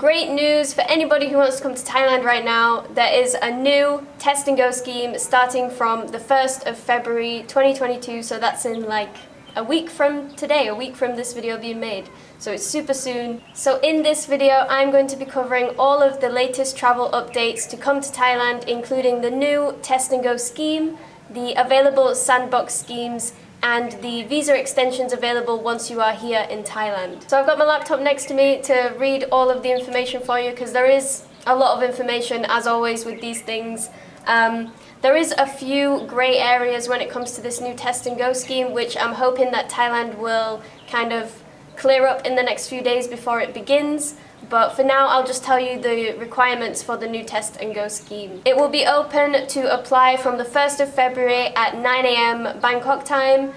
Great news for anybody who wants to come to Thailand right now. There is a new test and go scheme starting from the 1st of February 2022, so that's in like a week from today, a week from this video being made. So it's super soon. So in this video, I'm going to be covering all of the latest travel updates to come to Thailand, including the new test and go scheme, the available sandbox schemes, and the visa extensions available once you are here in Thailand. So I've got my laptop next to me to read all of the information for you, because there is a lot of information as always with these things. There is a few grey areas when it comes to this new test and go scheme, which I'm hoping that Thailand will kind of clear up in the next few days before it begins. But for now, I'll just tell you the requirements for the new test and go scheme. It will be open to apply from the 1st of February at 9 AM Bangkok time.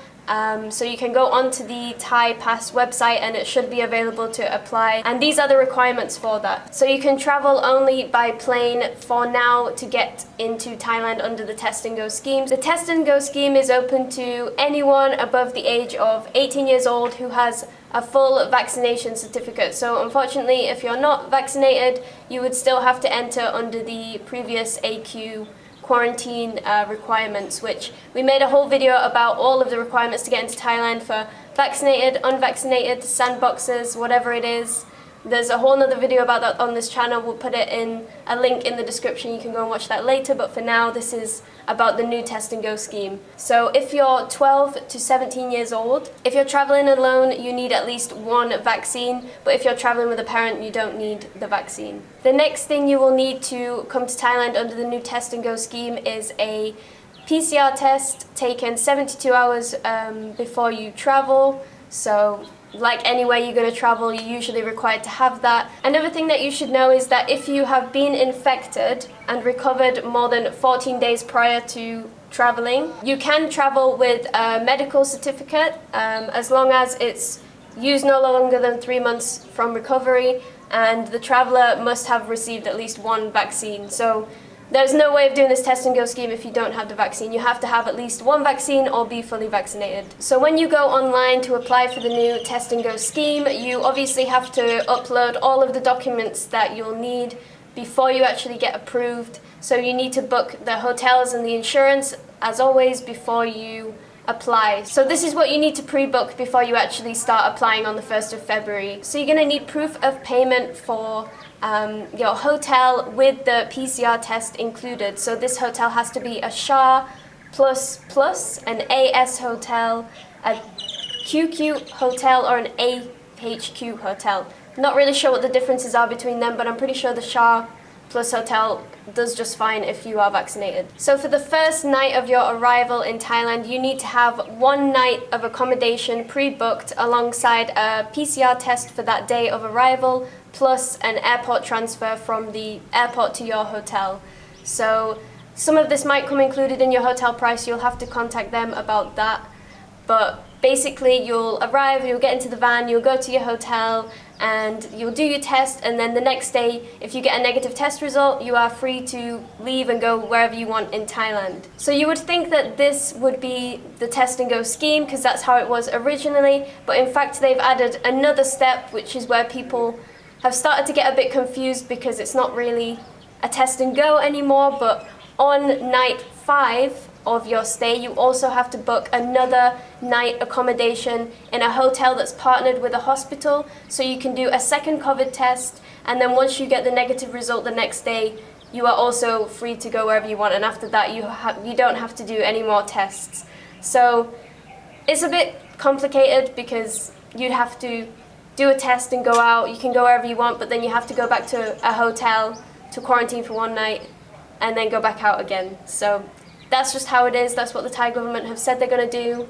So you can go onto the Thai Pass website and it should be available to apply. And these are the requirements for that. So you can travel only by plane for now to get into Thailand under the test and go scheme. The test and go scheme is open to anyone above the age of 18 years old who has a full vaccination certificate. So unfortunately, if you're not vaccinated, you would still have to enter under the previous AQ quarantine requirements, which we made a whole video about all of the requirements to get into Thailand for vaccinated, unvaccinated, sandboxes, whatever it is. There's a whole nother video about that on this channel. We'll put it in a link in the description. You can go and watch that later, but for now this is about the new test and go scheme. So if you're 12 to 17 years old, if you're traveling alone, you need at least one vaccine, but if you're traveling with a parent, you don't need the vaccine. The next thing you will need to come to Thailand under the new test and go scheme is a PCR test taken 72 hours before you travel. So like anywhere you're going to travel, you're usually required to have that. Another thing that you should know is that if you have been infected and recovered more than 14 days prior to traveling, you can travel with a medical certificate as long as it's used no longer than 3 months from recovery, and the traveler must have received at least one vaccine. So there's no way of doing this test and go scheme if you don't have the vaccine. You have to have at least one vaccine or be fully vaccinated. So when you go online to apply for the new test and go scheme, you obviously have to upload all of the documents that you'll need before you actually get approved. So you need to book the hotels and the insurance, as always, before you apply. So this is what you need to pre-book before you actually start applying on the 1st of February. So you're going to need proof of payment for your hotel with the PCR test included. So this hotel has to be a SHA++, an AS hotel, a QQ hotel, or an AHQ hotel. Not really sure what the differences are between them, but I'm pretty sure the SHA+ hotel does just fine if you are vaccinated. So for the first night of your arrival in Thailand, you need to have 1 night of accommodation pre-booked alongside a PCR test for that day of arrival, plus an airport transfer from the airport to your hotel. So some of this might come included in your hotel price. You'll have to contact them about that. But basically you'll arrive, you'll get into the van, you'll go to your hotel, and you'll do your test, and then the next day, if you get a negative test result, you are free to leave and go wherever you want in Thailand. So you would think that this would be the test and go scheme, because that's how it was originally, but in fact they've added another step, which is where people have started to get a bit confused, because it's not really a test and go anymore. But on night 5 of your stay, you also have to book another night accommodation in a hotel that's partnered with a hospital, so you can do a second COVID test, and then once you get the negative result the next day, you are also free to go wherever you want, and after that you don't have to do any more tests. So it's a bit complicated, because you'd have to do a test and go out. You can go wherever you want, but then you have to go back to a hotel to quarantine for 1 night and then go back out again. So that's just how it is. That's what the Thai government have said they're going to do.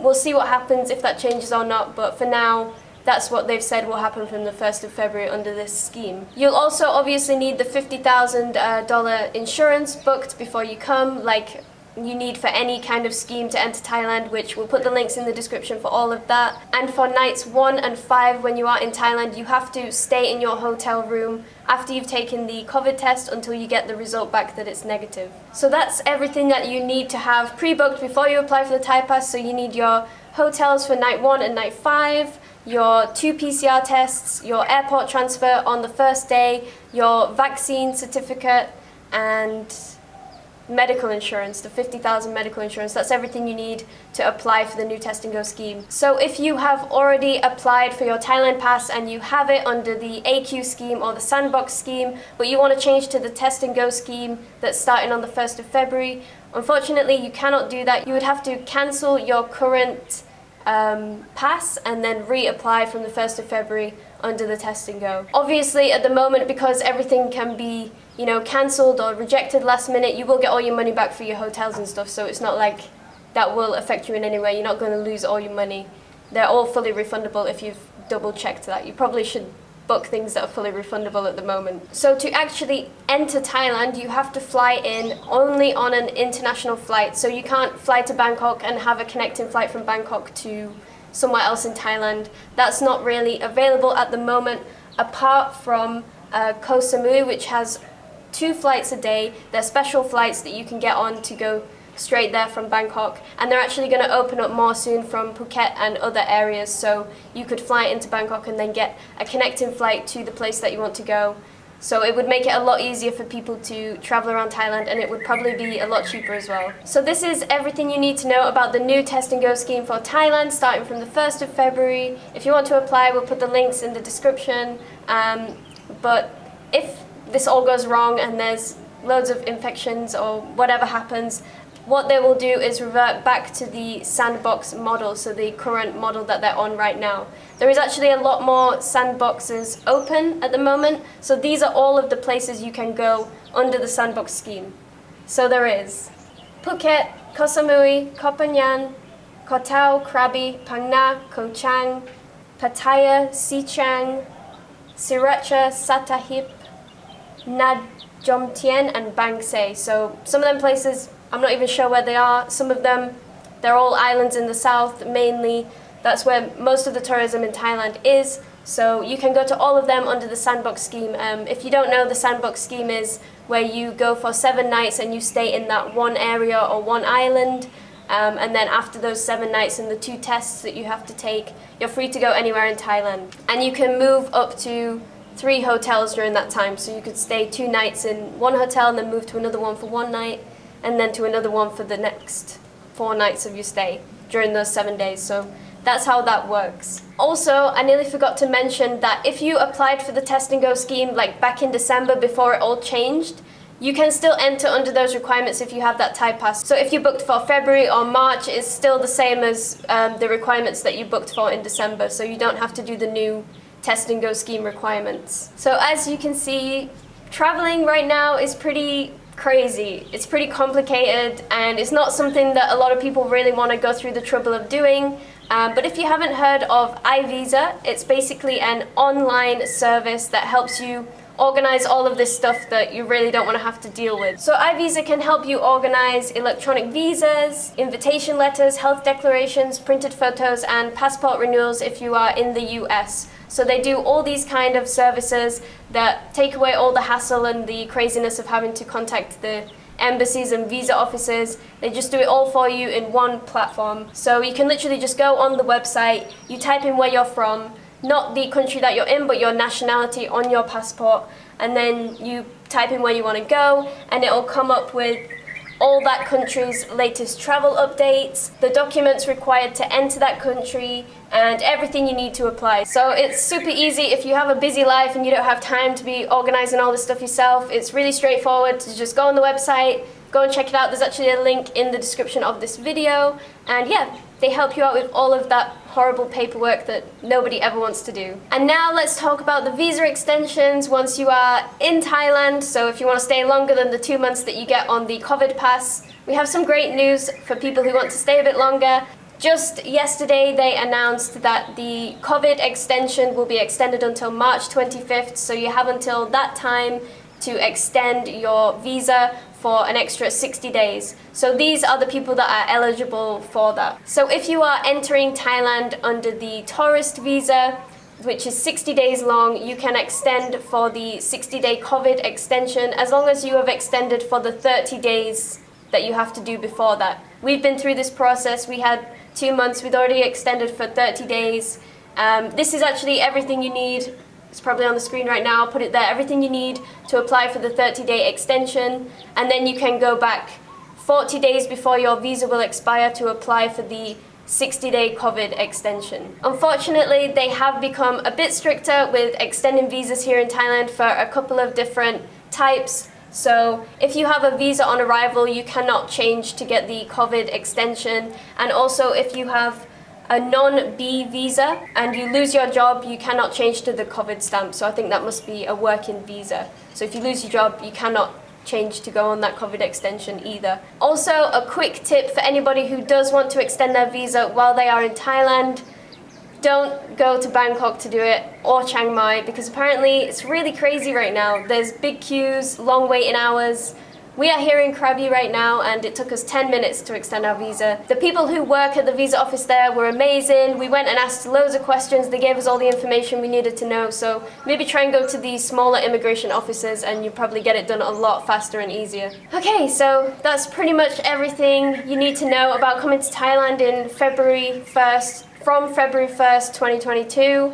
We'll see what happens, if that changes or not, but for now, that's what they've said will happen from the 1st of February under this scheme. You'll also obviously need the $50,000 insurance booked before you come, like you need for any kind of scheme to enter Thailand, which we'll put the links in the description for all of that. And for nights 1 and 5, when you are in Thailand, you have to stay in your hotel room after you've taken the COVID test until you get the result back that it's negative. So that's everything that you need to have pre-booked before you apply for the Thai Pass. So you need your hotels for night 1 and night 5, your 2 PCR tests, your airport transfer on the first day, your vaccine certificate, and medical insurance, the 50,000 medical insurance. That's everything you need to apply for the new Test and Go scheme. So if you have already applied for your Thailand pass and you have it under the AQ scheme or the sandbox scheme, but you want to change to the Test and Go scheme that's starting on the 1st of February, unfortunately you cannot do that. You would have to cancel your current pass and then reapply from the 1st of February under the Test and Go. Obviously at the moment, because everything can be cancelled or rejected last minute, you will get all your money back for your hotels and stuff, so it's not like that will affect you in any way. You're not going to lose all your money. They're all fully refundable if you've double checked that. You probably should book things that are fully refundable at the moment. So to actually enter Thailand, you have to fly in only on an international flight. So you can't fly to Bangkok and have a connecting flight from Bangkok to somewhere else in Thailand. That's not really available at the moment, apart from Koh Samui, which has 2 flights a day. They're special flights that you can get on to go straight there from Bangkok, and they're actually going to open up more soon from Phuket and other areas, so you could fly into Bangkok and then get a connecting flight to the place that you want to go. So it would make it a lot easier for people to travel around Thailand, and it would probably be a lot cheaper as well. So this is everything you need to know about the new Test and Go scheme for Thailand starting from the 1st of February. If you want to apply, we'll put the links in the description. But if this all goes wrong and there's loads of infections or whatever happens, what they will do is revert back to the sandbox model, so the current model that they're on right now. There is actually a lot more sandboxes open at the moment, so these are all of the places you can go under the sandbox scheme. So there is Phuket, Koh Samui, Koh Phangan, Koh Tao, Krabi, Phang Na, Koh Chang, Pattaya, Si Chang, Sriracha, Sattahip, Nad Jom Tien, and Bang Se. So some of them places, I'm not even sure where they are. Some of them, they're all islands in the south mainly. That's where most of the tourism in Thailand is. So you can go to all of them under the sandbox scheme. If you don't know, the sandbox scheme is where you go for 7 nights and you stay in that one area or one island. And then after those 7 nights and the 2 tests that you have to take, you're free to go anywhere in Thailand. And you can move up to 3 hotels during that time. So you could stay 2 nights in one hotel and then move to another one for 1 night, and then to another one for the next 4 nights of your stay during those 7 days. So that's how that works. Also, I nearly forgot to mention that if you applied for the Test and Go scheme like back in December before it all changed, you can still enter under those requirements if you have that Thai pass. So if you booked for February or March, it's still the same as the requirements that you booked for in December. So you don't have to do the new Test and Go scheme requirements. So as you can see, traveling right now is pretty crazy. It's pretty complicated, and it's not something that a lot of people really want to go through the trouble of doing. But if you haven't heard of iVisa, it's basically an online service that helps you organize all of this stuff that you really don't want to have to deal with. So iVisa can help you organize electronic visas, invitation letters, health declarations, printed photos, and passport renewals if you are in the US. So they do all these kind of services that take away all the hassle and the craziness of having to contact the embassies and visa offices. They just do it all for you in one platform. So you can literally just go on the website, you type in where you're from, not the country that you're in, but your nationality on your passport, and then you type in where you want to go, and it'll come up with all that country's latest travel updates, the documents required to enter that country, and everything you need to apply. So it's super easy if you have a busy life and you don't have time to be organizing all this stuff yourself. It's really straightforward to just go on the website, go and check it out. There's actually a link in the description of this video, and yeah, they help you out with all of that horrible paperwork that nobody ever wants to do. And now let's talk about the visa extensions once you are in Thailand. So if you want to stay longer than the 2 months that you get on the COVID pass, we have some great news for people who want to stay a bit longer. Just yesterday they announced that the COVID extension will be extended until March 25th, so you have until that time to extend your visa for an extra 60 days. So these are the people that are eligible for that. So if you are entering Thailand under the tourist visa, which is 60 days long, you can extend for the 60-day COVID extension as long as you have extended for the 30 days that you have to do before that. We've been through this process. We had 2 months, we'd already extended for 30 days, This is actually everything you need. It's probably on the screen right now. I'll put it there. Everything you need to apply for the 30-day extension, and then you can go back 40 days before your visa will expire to apply for the 60-day COVID extension. Unfortunately, they have become a bit stricter with extending visas here in Thailand for a couple of different types. So if you have a visa on arrival, you cannot change to get the COVID extension. And also if you have a non-B visa and you lose your job, you cannot change to the COVID stamp. So I think that must be a working visa. So if you lose your job, you cannot change to go on that COVID extension either. Also, a quick tip for anybody who does want to extend their visa while they are in Thailand: don't go to Bangkok to do it, or Chiang Mai, because apparently it's really crazy right now. There's big queues, long waiting hours. We are here in Krabi right now, and it took us 10 minutes to extend our visa. The people who work at the visa office there were amazing. We went and asked loads of questions. They gave us all the information we needed to know. So maybe try and go to these smaller immigration offices and you probably get it done a lot faster and easier. Okay, so that's pretty much everything you need to know about coming to Thailand in February 1st, from February 1st, 2022.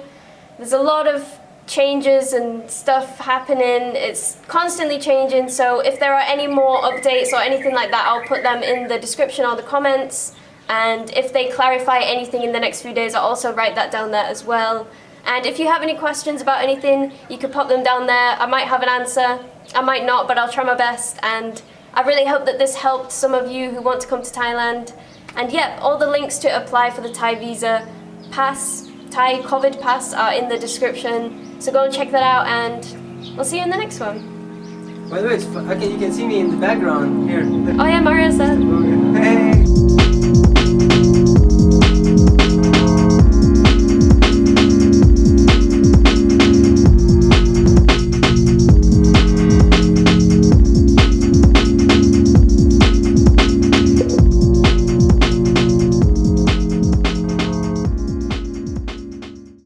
There's a lot of changes and stuff happening. It's constantly changing, so if there are any more updates or anything like that, I'll put them in the description or the comments, and if they clarify anything in the next few days, I'll also write that down there as well. And if you have any questions about anything, you can pop them down there. I might have an answer, I might not, but I'll try my best. And I really hope that this helped some of you who want to come to Thailand. And yep, all the links to apply for the Thai visa pass, Thai COVID pass, are in the description. So go and check that out, and we'll see you in the next one. By the way, okay, you can see me in the background here. Oh yeah, Mario's there. Hey!